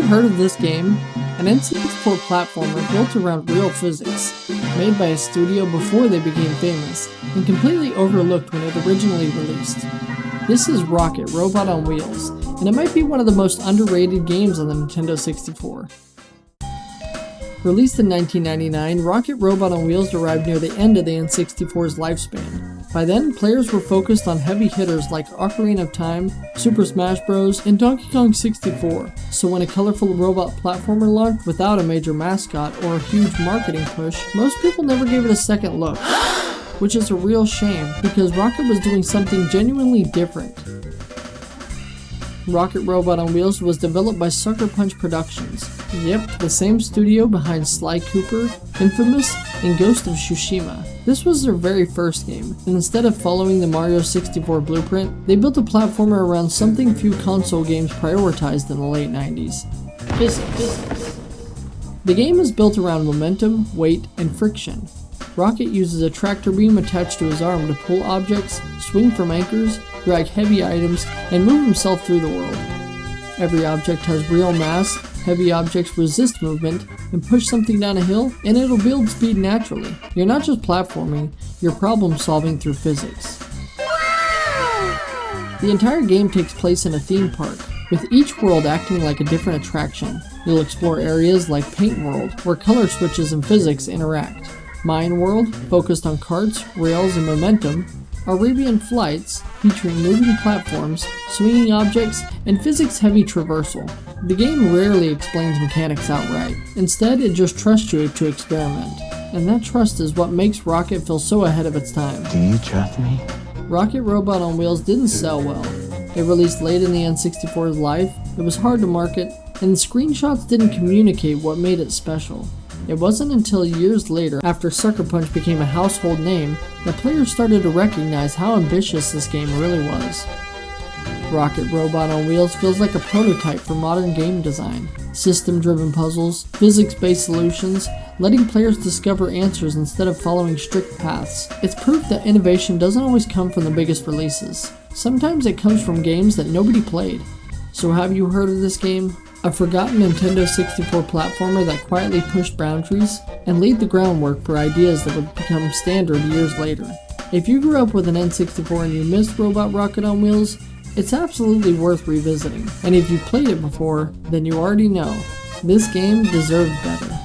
heard of this game? An N64 platformer built around real physics, made by a studio before they became famous, and completely overlooked when it originally released. This is Rocket Robot on Wheels, and it might be one of the most underrated games on the Nintendo 64. Released in 1999, Rocket Robot on Wheels arrived near the end of the N64's lifespan. By then, players were focused on heavy hitters like Ocarina of Time, Super Smash Bros., and Donkey Kong 64, so when a colorful robot platformer launched without a major mascot or a huge marketing push, most people never gave it a second look. Which is a real shame, because Rocket was doing something genuinely different. Rocket Robot on Wheels was developed by Sucker Punch Productions. Yep, the same studio behind Sly Cooper, Infamous, and Ghost of Tsushima. This was their very first game, and instead of following the Mario 64 blueprint, they built a platformer around something few console games prioritized in the late 90s. Physics. The game is built around momentum, weight, and friction. Rocket uses a tractor beam attached to his arm to pull objects, swing from anchors, drag heavy items, and move himself through the world. Every object has real mass, heavy objects resist movement, and push something down a hill, and it'll build speed naturally. You're not just platforming, you're problem solving through physics. The entire game takes place in a theme park, with each world acting like a different attraction. You'll explore areas like Paint World, where color switches and physics interact. Mine World, focused on carts, rails, and momentum. Arabian Flights, featuring moving platforms, swinging objects, and physics-heavy traversal. The game rarely explains mechanics outright. Instead, it just trusts you to experiment. And that trust is what makes Rocket feel so ahead of its time. Do you trust me? Rocket Robot on Wheels didn't sell well. It released late in the N64's life, it was hard to market, and the screenshots didn't communicate what made it special. It wasn't until years later, after Sucker Punch became a household name, that players started to recognize how ambitious this game really was. Rocket Robot on Wheels feels like a prototype for modern game design. System-driven puzzles, physics-based solutions, letting players discover answers instead of following strict paths. It's proof that innovation doesn't always come from the biggest releases. Sometimes it comes from games that nobody played. So have you heard of this game? A forgotten Nintendo 64 platformer that quietly pushed boundaries and laid the groundwork for ideas that would become standard years later. If you grew up with an N64 and you missed Robot Rocket on Wheels, it's absolutely worth revisiting. And if you've played it before, then you already know, this game deserved better.